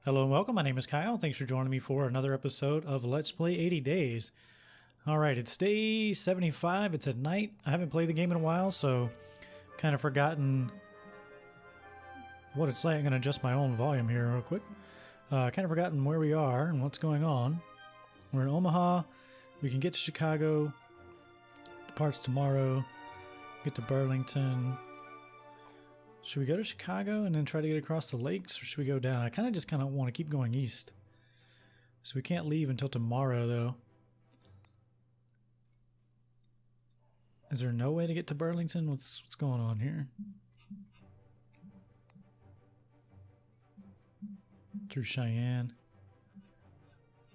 Hello and welcome, my name is Kyle. Thanks for joining me for another episode of Let's Play 80 Days. Alright, it's day 75, it's at night. I haven't played the game in a while, so kind of forgotten what it's like. I'm going to adjust my own volume here real quick. Kind of forgotten where we are and what's going on. We're in Omaha, we can get to Chicago, departs tomorrow, get to Burlington. Should we go to Chicago and then try to get across the lakes, or should we go down? I kind of want to keep going east. So we can't leave until tomorrow, though. Is there no way to get to Burlington? What's going on here? Through Cheyenne.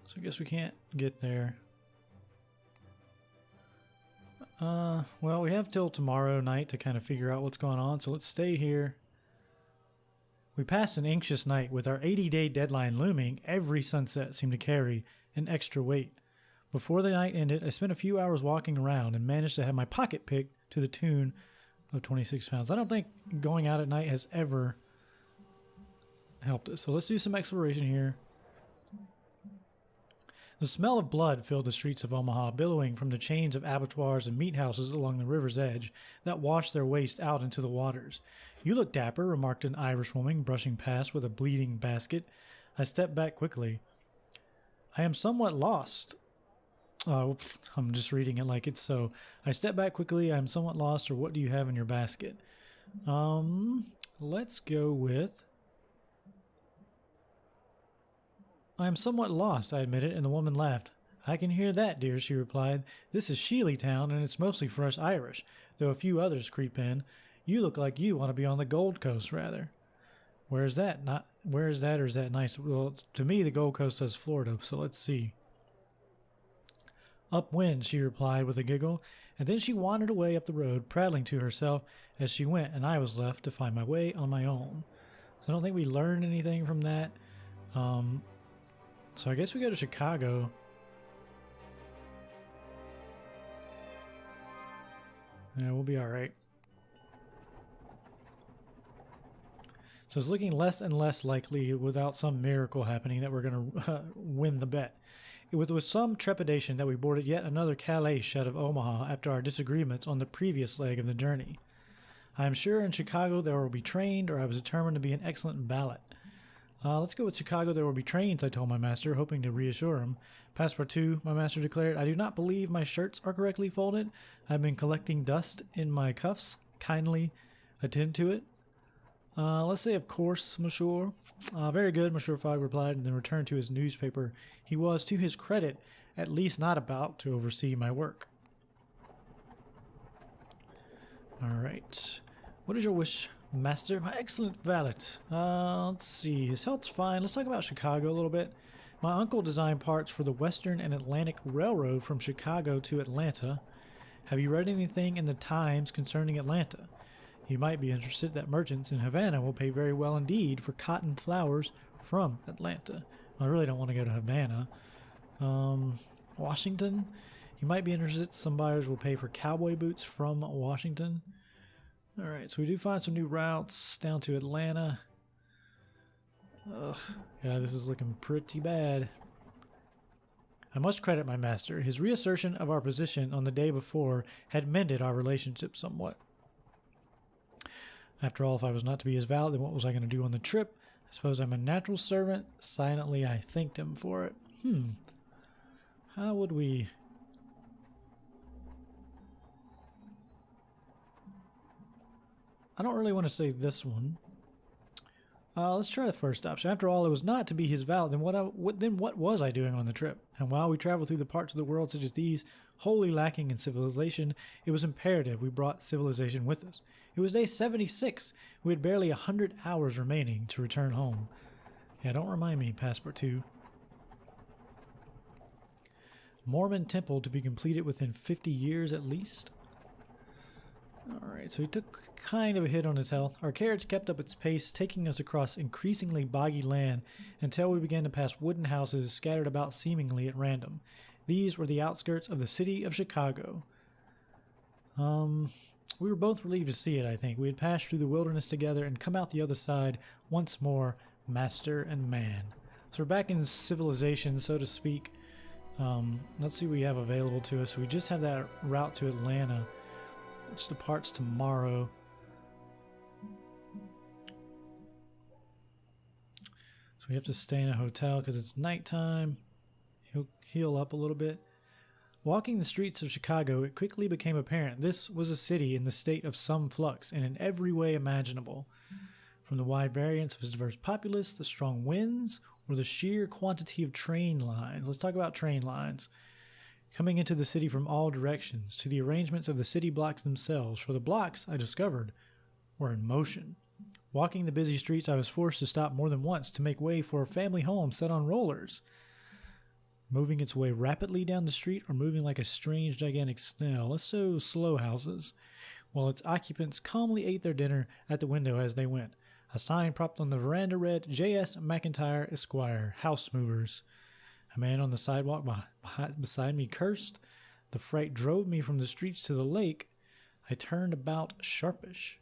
So I guess we can't get there. Well, we have till tomorrow night to kind of figure out what's going on, so let's stay here. We passed an anxious night with our 80-day deadline looming. Every sunset seemed to carry an extra weight. Before the night ended, I spent a few hours walking around and managed to have my pocket picked to the tune of 26 pounds. I don't think going out at night has ever helped us, so let's do some exploration here. The smell of blood filled the streets of Omaha, billowing from the chains of abattoirs and meat houses along the river's edge that washed their waste out into the waters. "You look dapper," remarked an Irish woman, brushing past with a bleeding basket. I stepped back quickly. "I am somewhat lost." I'm just reading it like it's so. I stepped back quickly. "I am somewhat lost," or "What do you have in your basket?" Let's go with... "I am somewhat lost," I admitted, and the woman laughed. "I can hear that, dear," she replied. "This is Sheely Town, and it's mostly for us Irish, though a few others creep in. You look like you want to be on the Gold Coast, rather." Where is that? Where is that, or is that nice? Well, to me, the Gold Coast says Florida, so let's see. "Upwind," she replied with a giggle, and then she wandered away up the road, prattling to herself as she went, and I was left to find my way on my own. So I don't think we learned anything from that. So I guess we go to Chicago. Yeah, we'll be alright. So it's looking less and less likely, without some miracle happening, that we're going to win the bet. It was with some trepidation that we boarded yet another calèche out of Omaha after our disagreements on the previous leg of the journey. I am sure in Chicago there will be train, or I was determined to be an excellent valet. Let's go with Chicago. There will be trains, I told my master, hoping to reassure him. "Passepartout," my master declared. "I do not believe my shirts are correctly folded. I've been collecting dust in my cuffs. Kindly attend to it." Let's say, "Of course, monsieur." "Very good," Monsieur Fogg replied, and then returned to his newspaper. He was, to his credit, at least not about to oversee my work. Alright. "What is your wish, master?" "My excellent valet. Let's see. His health's fine. Let's talk about Chicago a little bit. My uncle designed parts for the Western and Atlantic Railroad from Chicago to Atlanta. Have you read anything in the Times concerning Atlanta? You might be interested that merchants in Havana will pay very well indeed for cotton flowers from Atlanta." I really don't want to go to Havana. Washington? You might be interested some buyers will pay for cowboy boots from Washington. Alright, so we do find some new routes down to Atlanta. Ugh, yeah, this is looking pretty bad. I must credit my master. His reassertion of our position on the day before had mended our relationship somewhat. After all, if I was not to be his valet, then what was I going to do on the trip? I suppose I'm a natural servant. Silently, I thanked him for it. How would we... I don't really want to say this one. Let's try the first option. After all, it was not to be his valet. Then what was I doing on the trip? And while we traveled through the parts of the world such as these, wholly lacking in civilization, it was imperative we brought civilization with us. It was day 76. We had barely 100 hours remaining to return home. Yeah, don't remind me, Passepartout. Mormon temple to be completed within 50 years at least. Alright, so he took kind of a hit on his health. Our carriage kept up its pace, taking us across increasingly boggy land until we began to pass wooden houses scattered about seemingly at random. These were the outskirts of the city of Chicago. We were both relieved to see it, I think. We had passed through the wilderness together and come out the other side once more, master and man. So we're back in civilization, so to speak. Let's see what we have available to us. So we just have that route to Atlanta, which departs tomorrow. So we have to stay in a hotel because it's nighttime. He'll heal up a little bit. Walking the streets of Chicago, it quickly became apparent this was a city in the state of some flux and in every way imaginable. From the wide variance of its diverse populace, the strong winds, or the sheer quantity of train lines. Let's talk about train lines. Coming into the city from all directions, to the arrangements of the city blocks themselves, for the blocks, I discovered, were in motion. Walking the busy streets, I was forced to stop more than once to make way for a family home set on rollers, moving its way rapidly down the street or moving like a strange gigantic snail. Let's so slow houses, while its occupants calmly ate their dinner at the window as they went. A sign propped on the veranda read, J.S. McIntyre, Esquire, House Movers. A man on the sidewalk beside me cursed. The fright drove me from the streets to the lake. I turned about sharpish.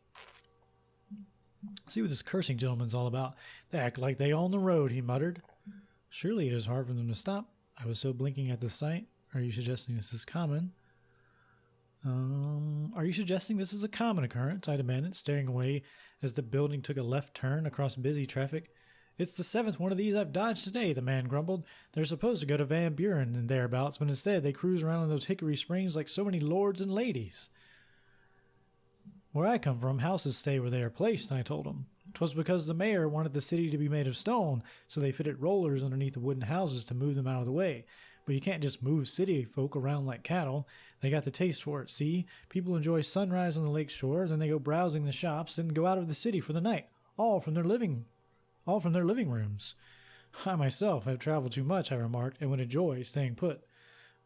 See what this cursing gentleman's all about. They act like they own the road, he muttered. Surely it is hard for them to stop. I was so blinking at the sight. Are you suggesting this is common? Are you suggesting this is a common occurrence? I demanded, staring away as the building took a left turn across busy traffic. It's the 7th one of these I've dodged today, the man grumbled. They're supposed to go to Van Buren and thereabouts, but instead they cruise around in those Hickory Springs like so many lords and ladies. Where I come from, houses stay where they are placed, I told him. 'Twas because the mayor wanted the city to be made of stone, so they fitted rollers underneath the wooden houses to move them out of the way. But you can't just move city folk around like cattle. They got the taste for it, see? People enjoy sunrise on the lake shore, then they go browsing the shops, then go out of the city for the night, all from their living rooms. I myself have traveled too much, I remarked, and would enjoy staying put.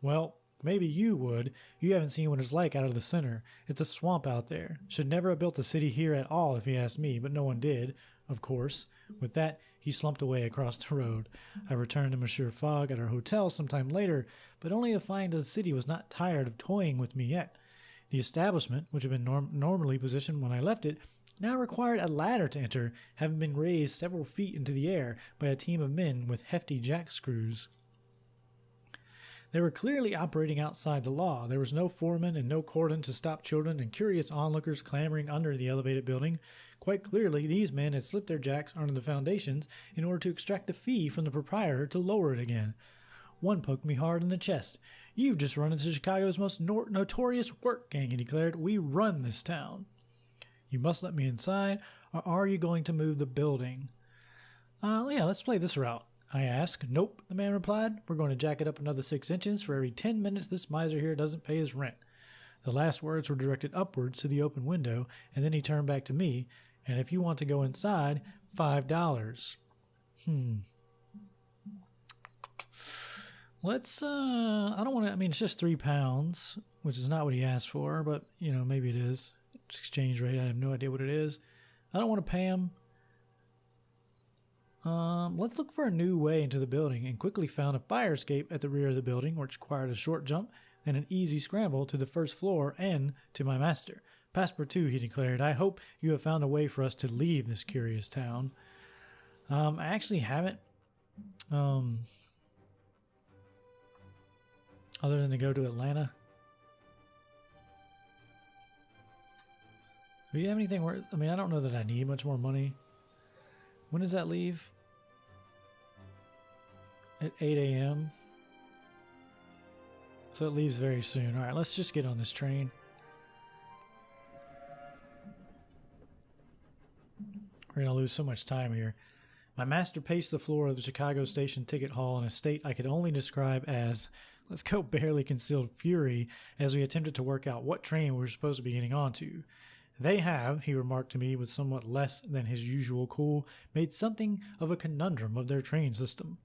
Well, maybe you would. You haven't seen what it's like out of the center. It's a swamp out there. Should never have built a city here at all if you asked me, but no one did, of course. With that, he slumped away across the road. I returned to Monsieur Fogg at our hotel some time later, but only to find that the city was not tired of toying with me yet. The establishment, which had been normally positioned when I left it, now required a ladder to enter, having been raised several feet into the air by a team of men with hefty jack-screws. They were clearly operating outside the law. There was no foreman and no cordon to stop children and curious onlookers clambering under the elevated building. Quite clearly, these men had slipped their jacks under the foundations in order to extract a fee from the proprietor to lower it again. One poked me hard in the chest. You've just run into Chicago's most notorious work gang, he declared. We run this town. You must let me inside, or are you going to move the building? Yeah, let's play this route, I asked. Nope, the man replied. We're going to jack it up another 6 inches for every 10 minutes this miser here doesn't pay his rent. The last words were directed upwards to the open window, and then he turned back to me. And if you want to go inside, $5. Let's, I don't want to, I mean, it's just £3, which is not what he asked for, but, you know, maybe it is. Exchange rate, I have no idea what it is. I don't want to pay him. Let's look for a new way into the building, and quickly found a fire escape at the rear of the building, which required a short jump and an easy scramble to the first floor and to my master. Passepartout, he declared, I hope you have found a way for us to leave this curious town. I actually haven't, other than to go to Atlanta. Do you have anything where, I mean, I don't know that I need much more money. When does that leave? At 8 a.m. So it leaves very soon. All right, let's just get on this train. We're going to lose so much time here. My master paced the floor of the Chicago Station ticket hall in a state I could only describe as, let's go, barely concealed fury as we attempted to work out what train we were supposed to be getting onto. They have, he remarked to me with somewhat less than his usual cool, made something of a conundrum of their train system.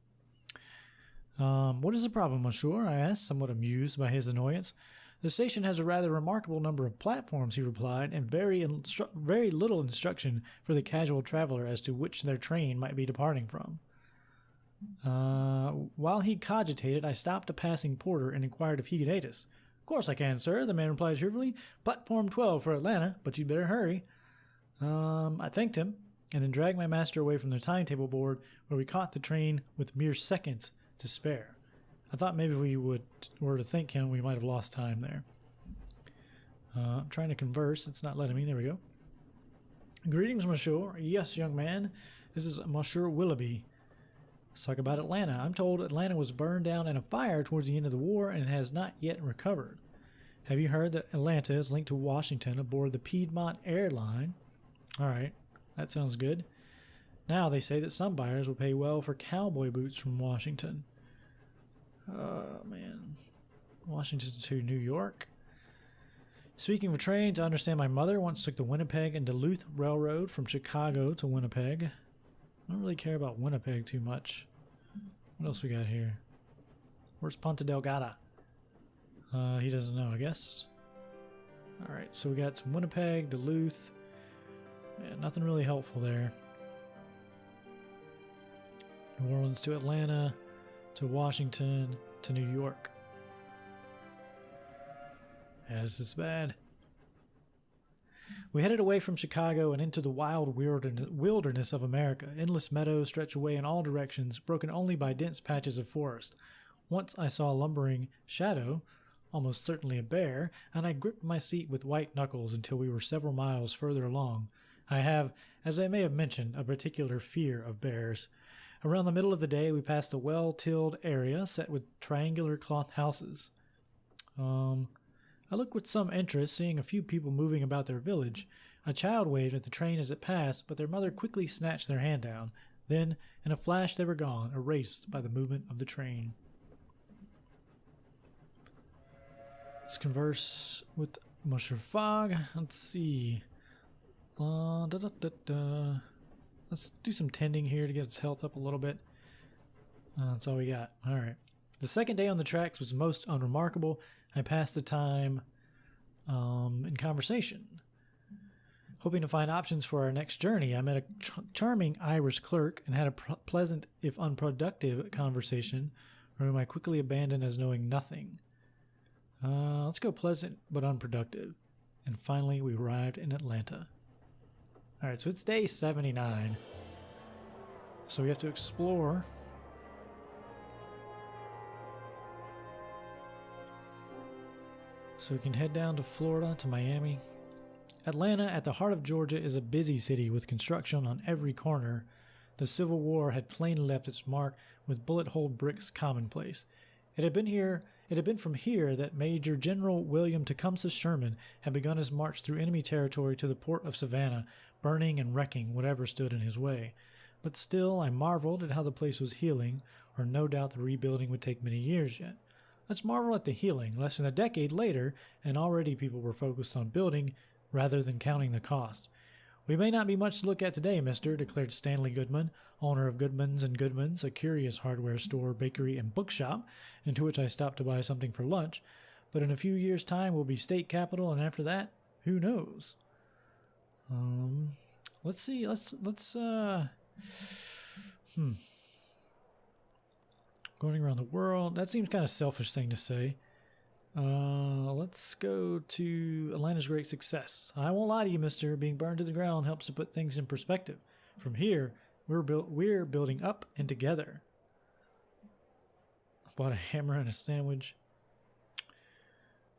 What is the problem, monsieur? I asked, somewhat amused by his annoyance. The station has a rather remarkable number of platforms, he replied, and very little instruction for the casual traveler as to which their train might be departing from. While he cogitated, I stopped a passing porter and inquired if he could aid us. Of course I can, sir, the man replied cheerfully. Platform 12 for Atlanta, but you'd better hurry. I thanked him and then dragged my master away from the timetable board where we caught the train with mere seconds to spare. I thought maybe we were to thank him, we might have lost time there. I'm trying to converse. It's not letting me. There we go. Greetings, monsieur. Yes, young man. This is Monsieur Willoughby. Let's talk about Atlanta. I'm told Atlanta was burned down in a fire towards the end of the war and has not yet recovered. Have you heard that Atlanta is linked to Washington aboard the Piedmont airline? All right, that sounds good. Now they say that some buyers will pay well for cowboy boots from Washington. Man. Washington to New York. Speaking of trains, I understand my mother once took the Winnipeg and Duluth Railroad from Chicago to Winnipeg. I don't really care about Winnipeg too much. What else we got here? Where's Ponta Delgada? He doesn't know, I guess. Alright, so we got some Winnipeg, Duluth. Yeah, nothing really helpful there. New Orleans to Atlanta, to Washington, to New York. Yeah, this is bad. We headed away from Chicago and into the wild wilderness of America. Endless meadows stretch away in all directions, broken only by dense patches of forest. Once I saw a lumbering shadow, almost certainly a bear, and I gripped my seat with white knuckles until we were several miles further along. I have, as I may have mentioned, a particular fear of bears. Around the middle of the day, we passed a well-tilled area set with triangular cloth houses. I looked with some interest, seeing a few people moving about their village. A child waved at the train as it passed, but their mother quickly snatched their hand down. Then, in a flash, they were gone, erased by the movement of the train. Let's converse with Monsieur Fogg. Let's see. Let's do some tending here to get its health up a little bit. That's all we got. All right. The second day on the tracks was most unremarkable. I passed the time in conversation. Hoping to find options for our next journey, I met a charming Irish clerk and had a pleasant, if unproductive, conversation, whom I quickly abandoned as knowing nothing. Let's go pleasant but unproductive. And finally, we arrived in Atlanta. Alright, so it's day 79. So we have to explore. So we can head down to Florida, to Miami. Atlanta, at the heart of Georgia, is a busy city with construction on every corner. The Civil War had plainly left its mark, with bullet-holed bricks commonplace. It had been from here that Major General William Tecumseh Sherman had begun his march through enemy territory to the port of Savannah, burning and wrecking whatever stood in his way. But still, I marveled at how the place was healing, or no doubt the rebuilding would take many years yet. Let's marvel at the healing. Less than a decade later, and already people were focused on building rather than counting the cost. We may not be much to look at today, mister, declared Stanley Goodman, owner of Goodman's and Goodman's, a curious hardware store, bakery, and bookshop, into which I stopped to buy something for lunch. But in a few years' time, we'll be state capital, and after that, who knows? Let's see. Going around the world. That seems kind of selfish thing to say. Let's go to Atlanta's great success. I won't lie to you, mister. Being burned to the ground helps to put things in perspective. From here, we're building up and together. I bought a hammer and a sandwich.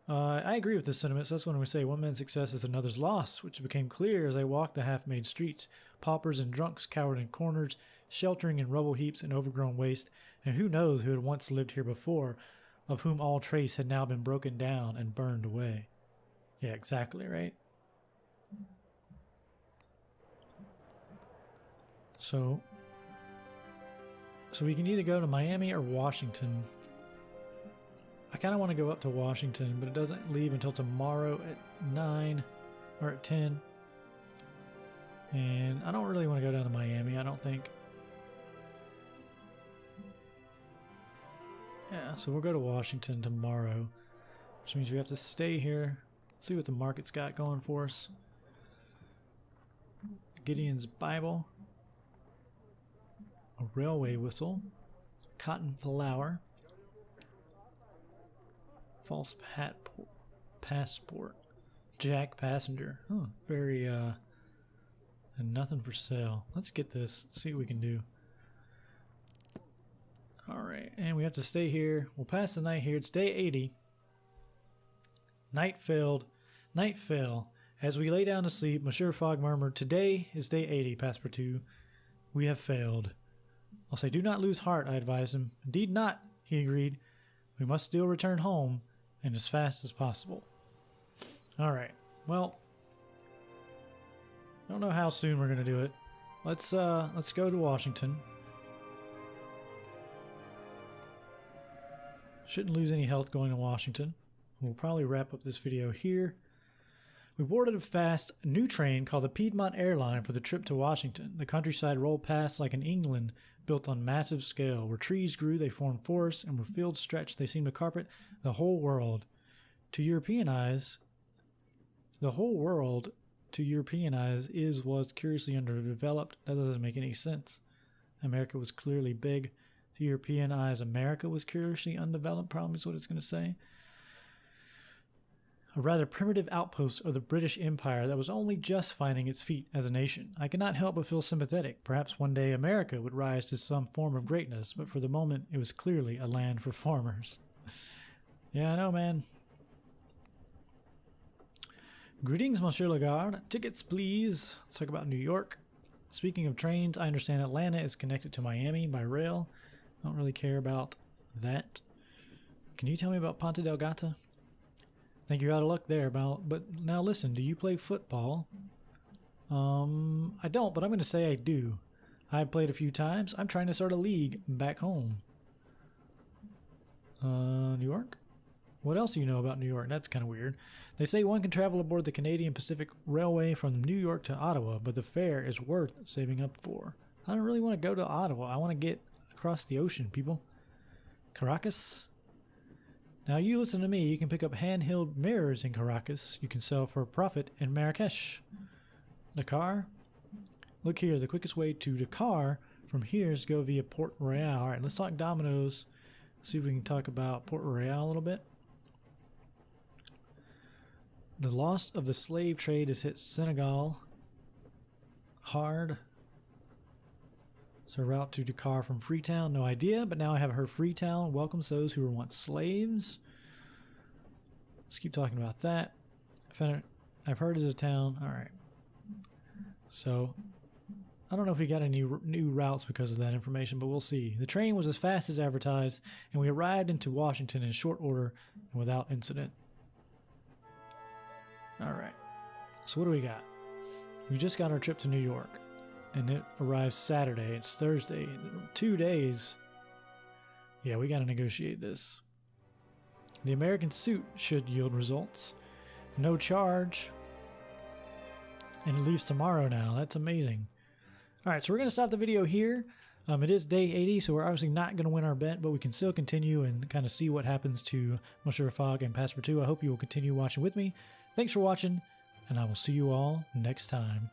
I agree with this sentiment. So that's when we say one man's success is another's loss, which became clear as I walked the half-made streets. Paupers and drunks cowered in corners, sheltering in rubble heaps and overgrown waste, and who knows who had once lived here before, of whom all trace had now been broken down and burned away. Yeah, exactly, right? So we can either go to Miami or Washington. I kind of want to go up to Washington, but it doesn't leave until tomorrow at 9 or at 10. And I don't really want to go down to Miami, I don't think. Yeah, so we'll go to Washington tomorrow, which means we have to stay here, see what the market's got going for us. Gideon's Bible, a railway whistle, cotton flower, false passport, Jack Passenger. Very And nothing for sale. Let's get this, see what we can do. Alright, and we have to stay here. We'll pass the night here. It's day 80. Night failed. Night fell. As we lay down to sleep, Monsieur Fogg murmured, "Today is day 80, Passepartout. We have failed." I'll say, "Do not lose heart," I advised him. "Indeed not," he agreed. "We must still return home, and as fast as possible." Alright, well, I don't know how soon we're going to do it. Let's go to Washington. Shouldn't lose any health going to Washington. We'll probably wrap up this video here. We boarded a fast new train called the Piedmont Airline for the trip to Washington. The countryside rolled past like an England built on massive scale. Where trees grew, they formed forests, and where fields stretched, they seemed to carpet the whole world. To European eyes, the whole world, to European eyes, was curiously underdeveloped. That doesn't make any sense. America was clearly big. To European eyes, America was curiously undeveloped, probably is what it's going to say. A rather primitive outpost of the British Empire that was only just finding its feet as a nation. I could not help but feel sympathetic. Perhaps one day America would rise to some form of greatness, but for the moment it was clearly a land for farmers. Yeah, I know, man. Greetings, Monsieur Lagarde. Tickets, please. Let's talk about New York. Speaking of trains, I understand Atlanta is connected to Miami by rail. I don't really care about that. Can you tell me about Ponte Delgata? Think you're out of luck there, but now listen, do you play football? I don't, but I'm going to say I do. I've played a few times. I'm trying to start a league back home. New York? What else do you know about New York? That's kind of weird. They say one can travel aboard the Canadian Pacific Railway from New York to Ottawa, but the fare is worth saving up for. I don't really want to go to Ottawa. I want to get across the ocean, people. Caracas? Now you listen to me. You can pick up handheld mirrors in Caracas. You can sell for a profit in Marrakesh. Dakar? Look here. The quickest way to Dakar from here is to go via Port Royal. All right, let's talk dominoes. See if we can talk about Port Royal a little bit. The loss of the slave trade has hit Senegal hard. So route to Dakar from Freetown, no idea, but now I have heard Freetown welcomes those who were once slaves. Let's keep talking about that. I've heard is a town. All right. So I don't know if we got any new routes because of that information, but we'll see. The train was as fast as advertised, and we arrived into Washington in short order and without incident. All right. So what do we got? We just got our trip to New York. And it arrives Saturday. It's Thursday. 2 days. Yeah, we got to negotiate this. The American suit should yield results. No charge. And it leaves tomorrow now. That's amazing. Alright, so we're going to stop the video here. It is day 80, so we're obviously not going to win our bet, but we can still continue and kind of see what happens to Monsieur Fogg and Passepartout. I hope you will continue watching with me. Thanks for watching, and I will see you all next time.